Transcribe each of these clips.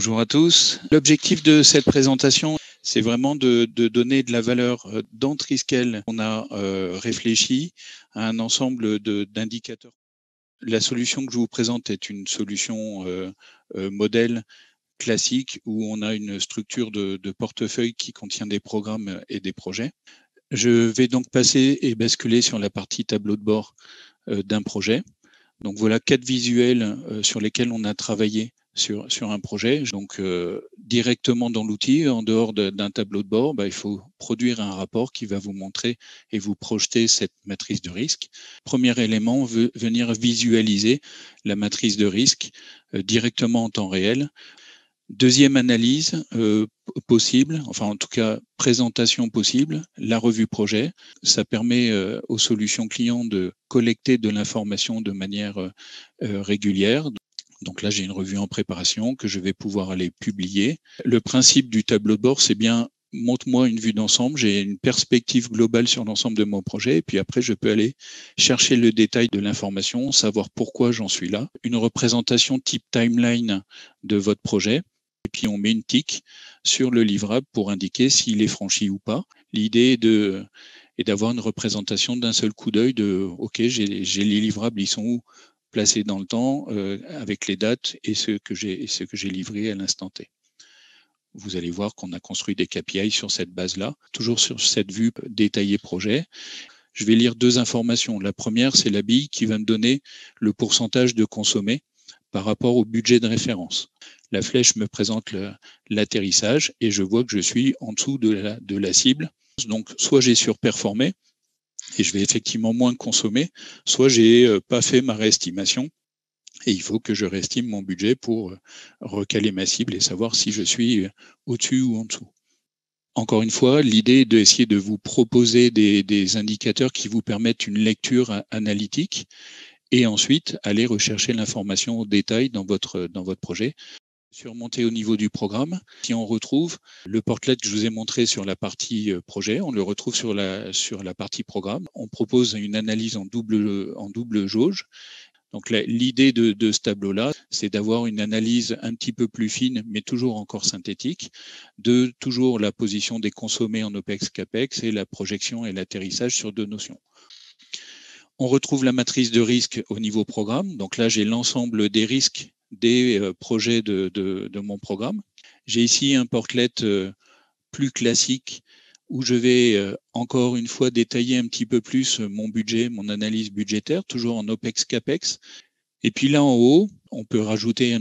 Bonjour à tous. L'objectif de cette présentation, c'est vraiment de donner de la valeur dans Triskel. On a réfléchi à un ensemble d'indicateurs. La solution que je vous présente est une solution modèle classique où on a une structure de portefeuille qui contient des programmes et des projets. Je vais donc passer et basculer sur la partie tableau de bord d'un projet. Donc voilà 4 visuels sur lesquels on a travaillé sur un projet. Donc directement dans l'outil, en dehors d'un tableau de bord, il faut produire un rapport qui va vous montrer et vous projeter cette matrice de risque. Premier élément, venir visualiser la matrice de risque directement en temps réel. Deuxième analyse possible, enfin en tout cas présentation possible, la revue projet. Ça permet aux solutions clients de collecter de l'information de manière régulière. Donc là, j'ai une revue en préparation que je vais pouvoir aller publier. Le principe du tableau de bord, c'est bien montre-moi une vue d'ensemble, j'ai une perspective globale sur l'ensemble de mon projet et puis après, je peux aller chercher le détail de l'information, savoir pourquoi j'en suis là. Une représentation type timeline de votre projet. Et puis, on met une tic sur le livrable pour indiquer s'il est franchi ou pas. L'idée est d'avoir une représentation d'un seul coup d'œil de « OK, j'ai les livrables, ils sont où placés dans le temps avec les dates et ce que j'ai livré à l'instant T ». Vous allez voir qu'on a construit des KPI sur cette base-là, toujours sur cette vue détaillée projet. Je vais lire 2 informations. La première, c'est la bille qui va me donner le pourcentage de consommé par rapport au budget de référence. La flèche me présente l'atterrissage et je vois que je suis en dessous de la cible. Donc, soit j'ai surperformé et je vais effectivement moins consommer, soit j'ai pas fait ma réestimation et il faut que je réestime mon budget pour recaler ma cible et savoir si je suis au-dessus ou en dessous. Encore une fois, l'idée est d'essayer de vous proposer des indicateurs qui vous permettent une lecture analytique et ensuite aller rechercher l'information au détail dans votre projet. Surmonter au niveau du programme. Si on retrouve le portlet que je vous ai montré sur la partie projet, on le retrouve sur la partie programme. On propose une analyse en double jauge. Donc l'idée de ce tableau-là, c'est d'avoir une analyse un petit peu plus fine, mais toujours encore synthétique, de toujours la position des consommés en OPEX, CAPEX et la projection et l'atterrissage sur 2 notions. On retrouve la matrice de risque au niveau programme. Donc là, j'ai l'ensemble des risques des projets de mon programme. J'ai ici un portlet plus classique où je vais encore une fois détailler un petit peu plus mon budget, mon analyse budgétaire, toujours en OPEX, CAPEX. Et puis là en haut, on peut rajouter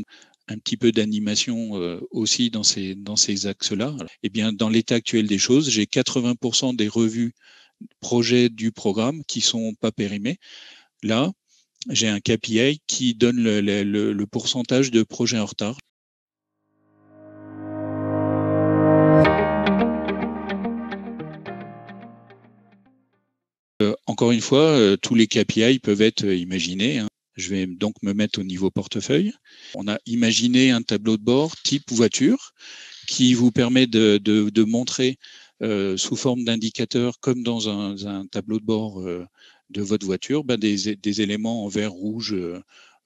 un petit peu d'animation aussi dans ces axes-là. Eh bien, dans l'état actuel des choses, j'ai 80% des revues projets du programme qui sont pas périmés. Là, j'ai un KPI qui donne le pourcentage de projets en retard. Encore une fois, tous les KPI peuvent être imaginés. Je vais donc me mettre au niveau portefeuille. On a imaginé un tableau de bord type voiture qui vous permet de montrer sous forme d'indicateur, comme dans un tableau de bord de votre voiture, des éléments en vert, rouge,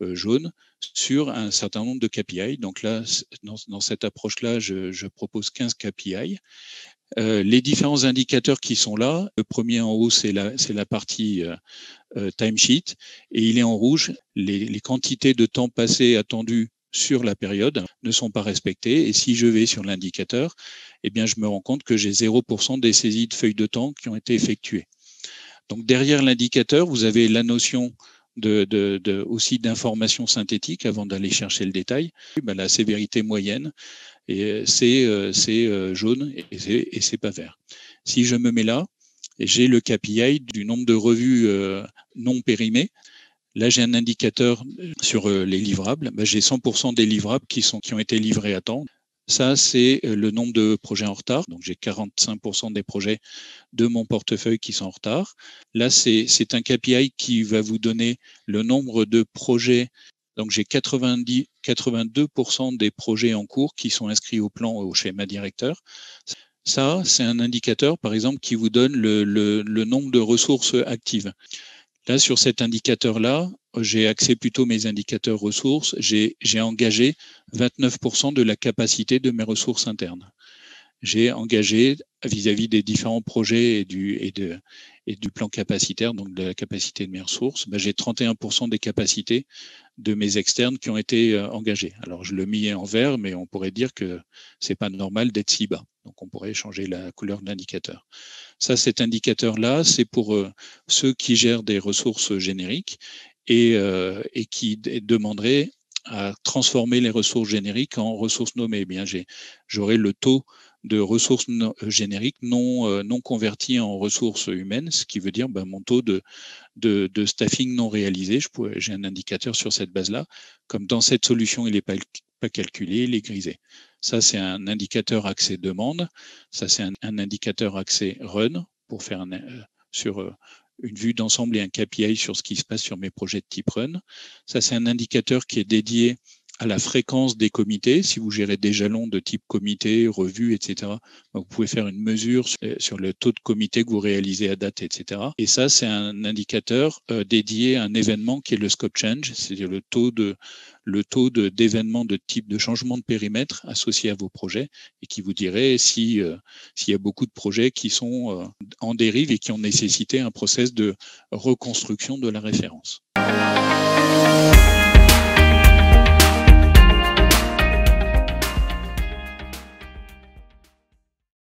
jaune sur un certain nombre de KPI. Donc là, dans cette approche-là, je propose 15 KPI. Les différents indicateurs qui sont là, le premier en haut, c'est la partie timesheet, et il est en rouge. Les quantités de temps passé attendues sur la période ne sont pas respectées. Et si je vais sur l'indicateur, eh bien, je me rends compte que j'ai 0% des saisies de feuilles de temps qui ont été effectuées. Donc, derrière l'indicateur, vous avez la notion aussi d'information synthétique avant d'aller chercher le détail. La sévérité moyenne, et c'est jaune et c'est pas vert. Si je me mets là, j'ai le KPI du nombre de revues non périmées. Là, j'ai un indicateur sur les livrables. J'ai 100% des livrables qui ont été livrés à temps. Ça, c'est le nombre de projets en retard. Donc, j'ai 45% des projets de mon portefeuille qui sont en retard. Là, c'est un KPI qui va vous donner le nombre de projets. Donc, j'ai 82% des projets en cours qui sont inscrits au plan, au schéma directeur. Ça, c'est un indicateur, par exemple, qui vous donne le nombre de ressources actives. Là, sur cet indicateur-là, j'ai axé plutôt mes indicateurs ressources. J'ai engagé 29% de la capacité de mes ressources internes. J'ai engagé vis-à-vis des différents projets et du plan capacitaire, donc de la capacité de mes ressources, j'ai 31% des capacités de mes externes qui ont été engagées. Alors je le mis en vert, mais on pourrait dire que c'est pas normal d'être si bas. Donc on pourrait changer la couleur de l'indicateur. Ça, cet indicateur-là, c'est pour ceux qui gèrent des ressources génériques et qui demanderaient à transformer les ressources génériques en ressources nommées. Eh bien, j'aurai le taux de ressources génériques non converties en ressources humaines, ce qui veut dire mon taux de staffing non réalisé. J'ai un indicateur sur cette base-là. Comme dans cette solution, il n'est pas calculé, il est grisé. Ça, c'est un indicateur accès demande. Ça, c'est un indicateur accès run pour faire sur une vue d'ensemble et un KPI sur ce qui se passe sur mes projets de type run. Ça, c'est un indicateur qui est dédié à la fréquence des comités. Si vous gérez des jalons de type comité, revue, etc., vous pouvez faire une mesure sur le taux de comité que vous réalisez à date, etc. Et ça, c'est un indicateur dédié à un événement qui est le scope change, c'est-à-dire le taux d'événements de type de changement de périmètre associé à vos projets et qui vous dirait s'il y a beaucoup de projets qui sont en dérive et qui ont nécessité un process de reconstruction de la référence.